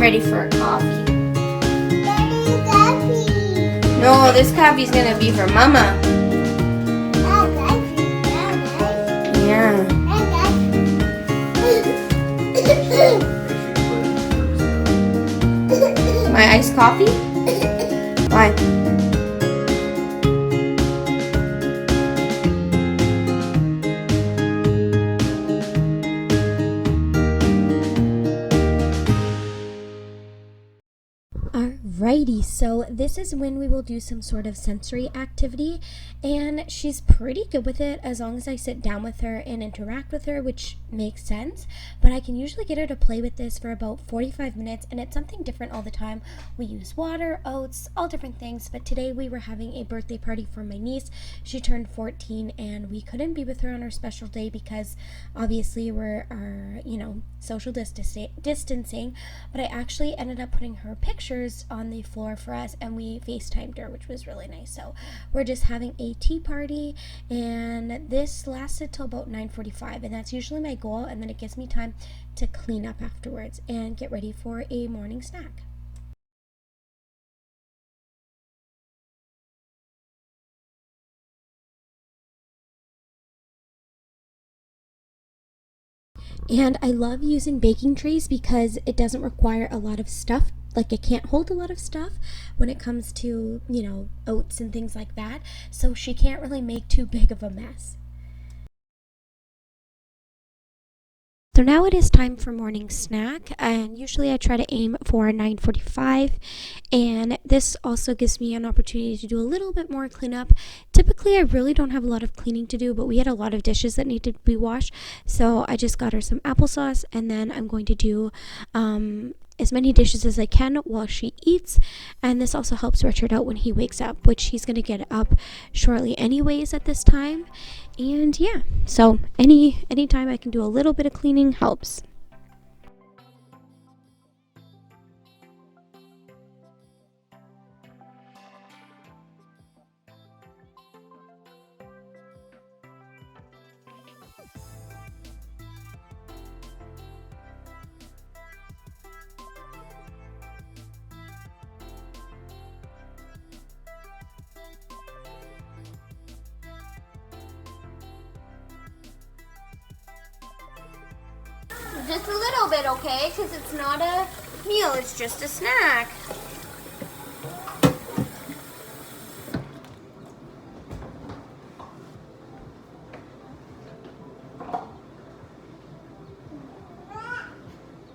ready for a coffee. Daddy, coffee. No, this coffee's gonna be for Mama. Yeah. My iced coffee? Why? Alrighty, so this is when we will do some sort of sensory activity, and she's pretty good with it as long as I sit down with her and interact with her, which makes sense. But I can usually get her to play with this for about 45 minutes, and it's something different all the time. We use water, oats, all different things, but today we were having a birthday party for my niece. She turned 14, and we couldn't be with her on her special day because obviously we're social distancing, but I actually ended up putting her pictures on the floor for us, and we FaceTimed her, which was really nice. So we're just having a tea party, and this lasted till about 9:45, and that's usually my goal, and then it gives me time to clean up afterwards and get ready for a morning snack. And I love using baking trays because it doesn't require a lot of stuff. Like, it can't hold a lot of stuff when it comes to, oats and things like that. So she can't really make too big of a mess. So now it is time for morning snack, and usually I try to aim for 9:45, and this also gives me an opportunity to do a little bit more cleanup. Typically I really don't have a lot of cleaning to do, but we had a lot of dishes that needed to be washed, so I just got her some applesauce, and then I'm going to do as many dishes as I can while she eats. And this also helps Richard out when he wakes up, which he's going to get up shortly anyways at this time. And yeah, so anytime I can do a little bit of cleaning helps. Just a little bit, okay? Because it's not a meal, it's just a snack.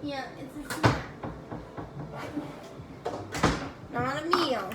Yeah, it's a snack. Not a meal.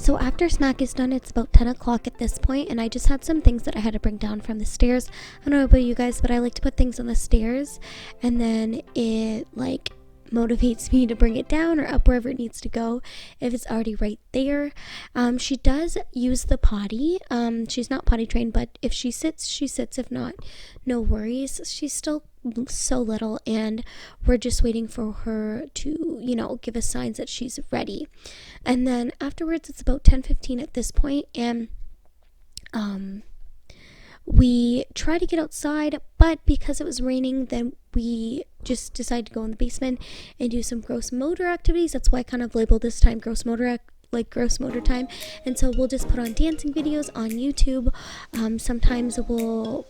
So after snack is done, it's about 10 o'clock at this point, and I just had some things that I had to bring down from the stairs. I don't know about you guys, but I like to put things on the stairs, and then it like motivates me to bring it down or up wherever it needs to go if it's already right there. She does use the potty. She's not potty trained, but if she sits, she sits. If not, no worries. She's still so little, and we're just waiting for her to, give us signs that she's ready. And then afterwards, it's about 10:15 at this point, and we try to get outside, but because it was raining, then we just decided to go in the basement and do some gross motor activities. That's why I kind of labeled this time gross motor time. And so we'll just put on dancing videos on YouTube. Sometimes we'll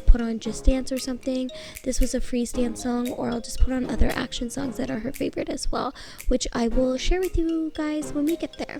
put on Just Dance or something. This was a freeze dance song, or I'll just put on other action songs that are her favorite as well, which I will share with you guys when we get there.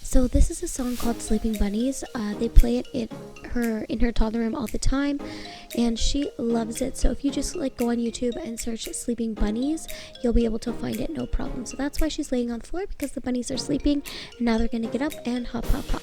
So this is a song called Sleeping Bunnies. They play it in her toddler room all the time, and she loves it. So if you just go on YouTube and search Sleeping Bunnies, you'll be able to find it no problem. So that's why she's laying on the floor, because the bunnies are sleeping, and now they're gonna get up and hop hop hop.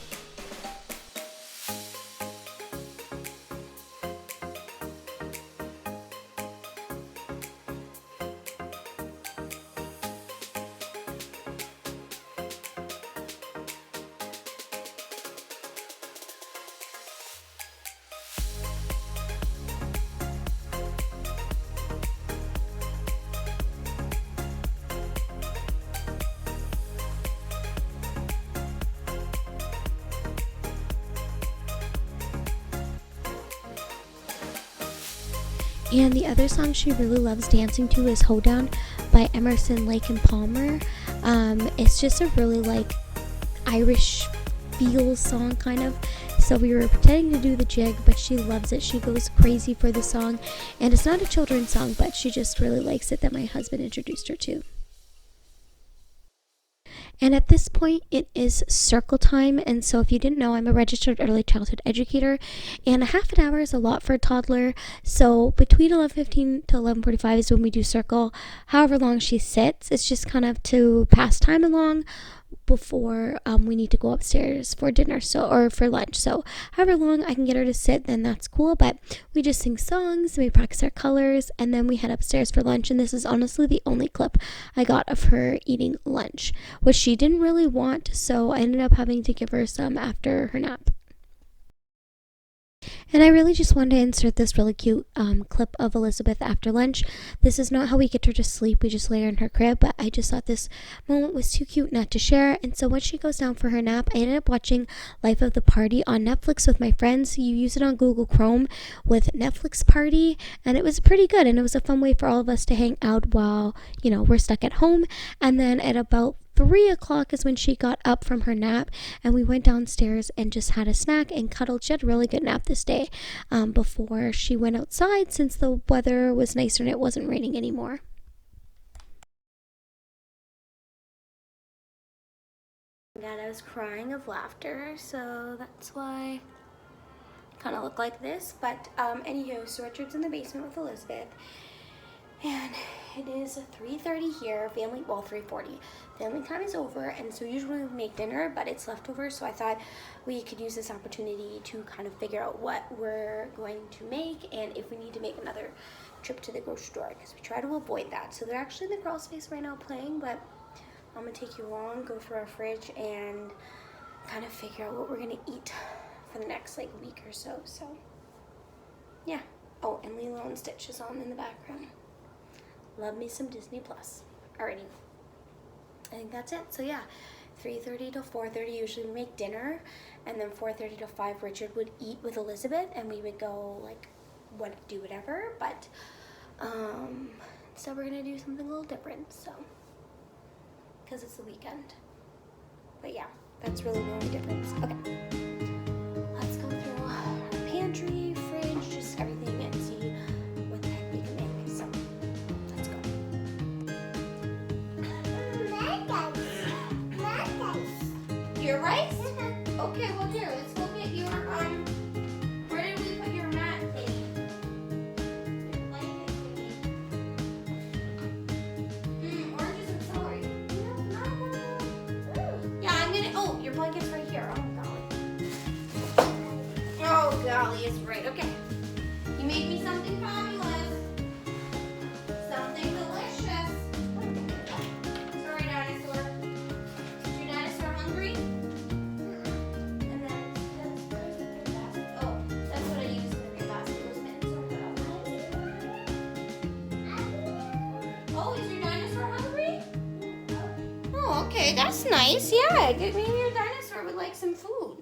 And the other song she really loves dancing to is Hoedown by Emerson, Lake and Palmer. It's just a really Irish feel song kind of. So we were pretending to do the jig, but she loves it. She goes crazy for the song. And it's not a children's song, but she just really likes it, that my husband introduced her to. And at this point, it is circle time. And so if you didn't know, I'm a registered early childhood educator, and a half an hour is a lot for a toddler. So between 11:15 to 11:45 is when we do circle. However long she sits, it's just kind of to pass time along before we need to go upstairs for dinner, or for lunch. So however long I can get her to sit, then that's cool. But we just sing songs, we practice our colors, and then we head upstairs for lunch. And this is honestly the only clip I got of her eating lunch, which she didn't really want, so I ended up having to give her some after her nap. And I really just wanted to insert this really cute clip of Elizabeth after lunch. This is not how we get her to sleep. We just lay her in her crib, but I just thought this moment was too cute not to share. And so when she goes down for her nap, I ended up watching Life of the Party on Netflix with my friends. You use it on Google Chrome with Netflix Party, and it was pretty good. And it was a fun way for all of us to hang out while, we're stuck at home. And then at about 3 o'clock is when she got up from her nap, and we went downstairs and just had a snack and cuddled. She had a really good nap this day before she went outside, since the weather was nicer and it wasn't raining anymore. God, I was crying of laughter, so that's why I kind of look like this. But anywho, so Richard's in the basement with Elizabeth, and it is 3:30 here. 3:40. Family time is over, and so usually we make dinner, but it's leftover, so I thought we could use this opportunity to kind of figure out what we're going to make, and if we need to make another trip to the grocery store, because we try to avoid that. So they're actually in the crawl space right now playing, but I'm gonna take you along, go through our fridge, and kind of figure out what we're gonna eat for the next week or so. So yeah. Oh, and Lilo and Stitch is on in the background. Love me some Disney Plus. Alrighty. I think that's it. So yeah, 3:30 to 4:30 usually we make dinner, and then 4:30 to 5 Richard would eat with Elizabeth, and we would go like do whatever. But so we're gonna do something a little different. So because it's the weekend. But yeah, that's really the only difference. Okay, let's go through our pantry, fridge, just everything, and see what the heck we can make. So let's go. Your rice? Okay, well here, let's go get your where did we put your mat thingy? Your blanket thingy. Oranges and celery. Yeah, I'm gonna, oh, your blanket's right here. Oh golly. Oh golly, it's right. Okay. You made me something fabulous. Something delicious. Sorry, dinosaur. Is your dinosaur hungry? And then that's the big basket. Oh, that's what I used in the big basket. Was mittens or what? Oh, is your dinosaur hungry? Oh, okay, that's nice. Yeah, maybe your dinosaur would like some food.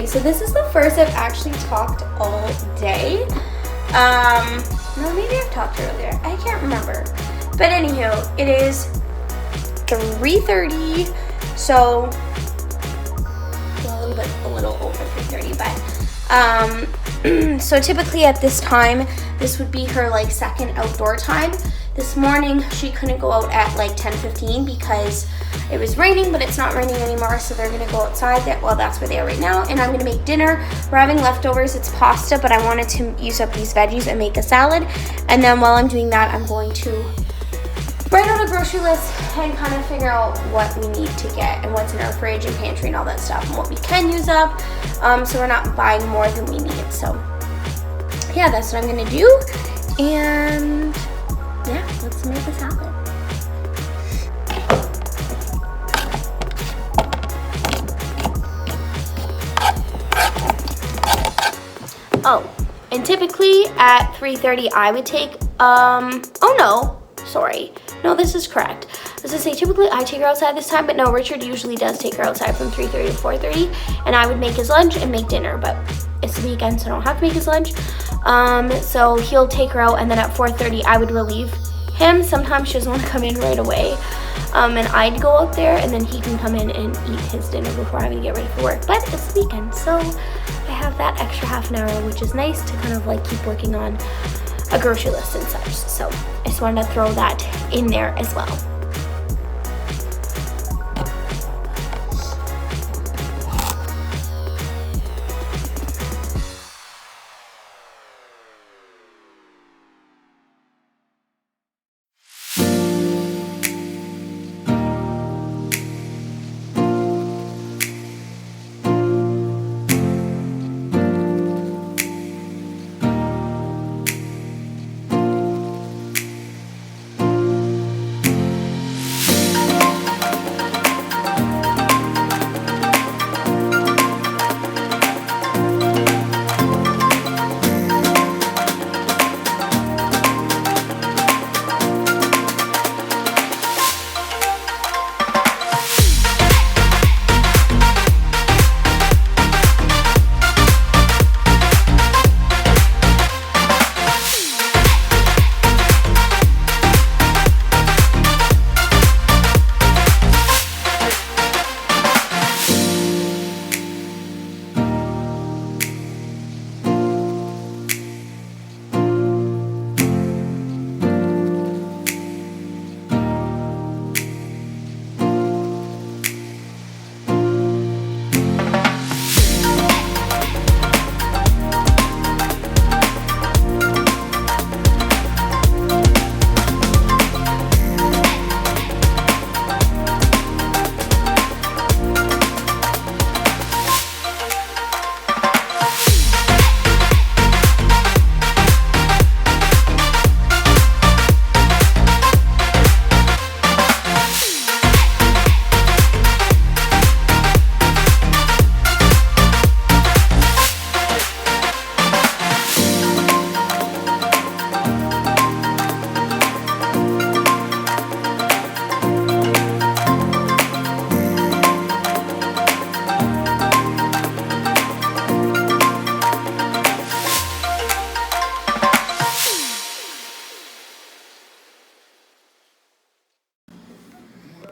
So this is the first I've actually talked all day. No, maybe I've talked earlier. I can't remember. But anywho, it is 3:30. So well, a little over 3:30, but so typically at this time, this would be her like second outdoor time. This morning she couldn't go out at like 10:15 because it was raining, but it's not raining anymore, so they're gonna go outside. Well, that's where they are right now, and I'm gonna make dinner. We're having leftovers. It's pasta, but I wanted to use up these veggies and make a salad. And then while I'm doing that, I'm going to write out a grocery list and kind of figure out what we need to get and what's in our fridge and pantry and all that stuff and what we can use up, so we're not buying more than we need. So yeah, that's what I'm gonna do, and yeah, let's make a salad. Oh, and typically at 3:30 I would take, oh no, sorry. No, this is correct. I was gonna say typically I take her outside this time, but no, Richard usually does take her outside from 3:30 to 4:30, and I would make his lunch and make dinner, but it's the weekend, so I don't have to make his lunch. So he'll take her out, and then at 4:30 I would relieve him. Sometimes she doesn't want to come in right away, and I'd go out there, and then he can come in and eat his dinner before having to get ready for work. But it's the weekend, so I have that extra half an hour, which is nice to kind of like keep working on a grocery list and such. So I just wanted to throw that in there as well.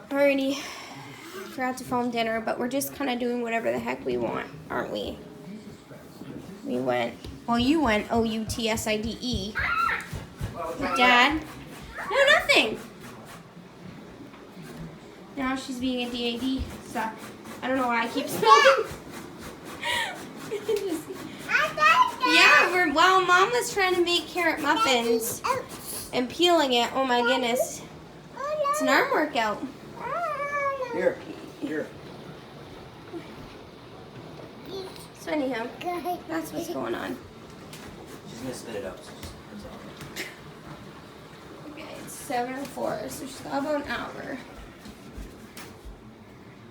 Alrighty. Forgot to film dinner, but we're just kind of doing whatever the heck we want, aren't we? We went, well, you went OUTSIDE. Dad? No, nothing. Now she's being a DAD, so I don't know why I keep spelling. Yeah, while Mom was trying to make carrot muffins and peeling it, oh my goodness. It's an arm workout. Here. So anyhow, that's what's going on. She's gonna spit it out. Okay, it's 7:04, so she's got about an hour. I'm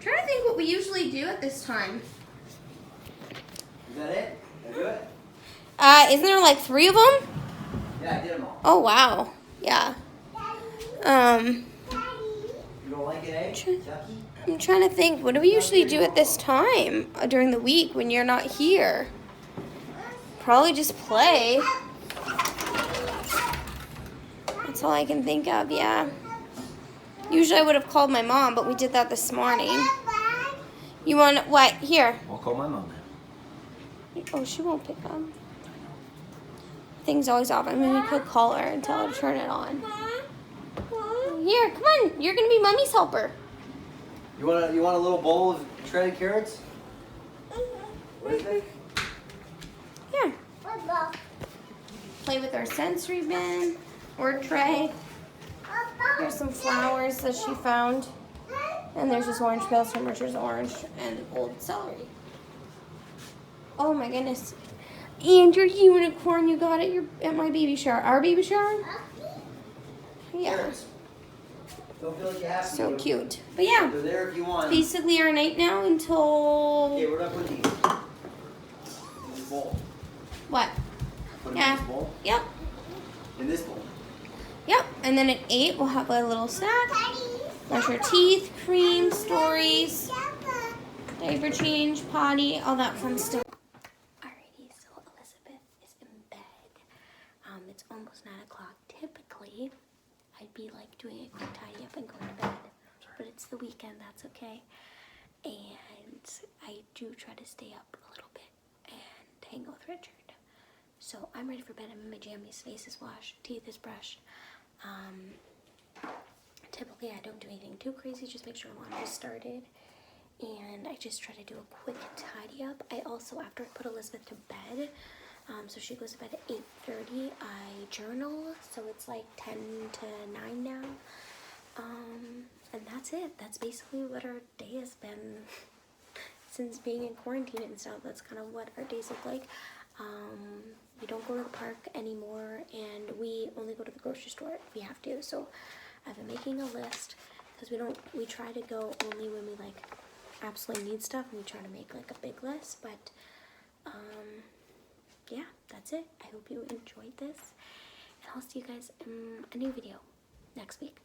trying to think what we usually do at this time. Is that it? Did I do it? Isn't there like 3 of them? Yeah, I did them all. Oh wow, yeah. You don't like it, eh? Ducky? I'm trying to think, what do we usually do at this time during the week when you're not here? Probably just play. That's all I can think of, yeah. Usually I would have called my mom, but we did that this morning. You want what? Here. I'll call my mom then. Oh, she won't pick up. Thing's always off. I mean, we could call her and tell her to turn it on. Here, come on. You're going to be Mommy's helper. You want a little bowl of shredded carrots? What is it? Here. Play with our sensory bin or tray. Here's some flowers that she found. And there's just orange peels from Richard's Orange and old celery. Oh my goodness. And your unicorn you got at my baby shower. Our baby shower? Yeah. Carrots. Don't feel like you have to. So cute. But yeah. They're there if you want. Basically our night now until... Okay, we're gonna put these in this bowl. What? Put them Yeah. in this bowl. Yep. In this bowl. Yep. And then at 8 we'll have a little snack. Brush our teeth, cream, stories, diaper change, potty, all that fun stuff. Alrighty, so Elizabeth is in bed. It's almost 9 o'clock. Typically, I'd be like doing a quick tidy up and going to bed. But it's the weekend, that's okay. And I do try to stay up a little bit and hang out with Richard. So I'm ready for bed. I'm in my jammies, face is washed, teeth is brushed. Typically I don't do anything too crazy, just make sure laundry is started. And I just try to do a quick tidy up. I also, after I put Elizabeth to bed, so she goes to bed at 8:30, I journal, so it's like 10 to 9 now. And that's it. That's basically what our day has been since being in quarantine and stuff. That's kind of what our days look like. We don't go to the park anymore, and we only go to the grocery store if we have to. So I've been making a list because we try to go only when we like absolutely need stuff, and we try to make like a big list. But yeah, that's it. I hope you enjoyed this, and I'll see you guys in a new video next week.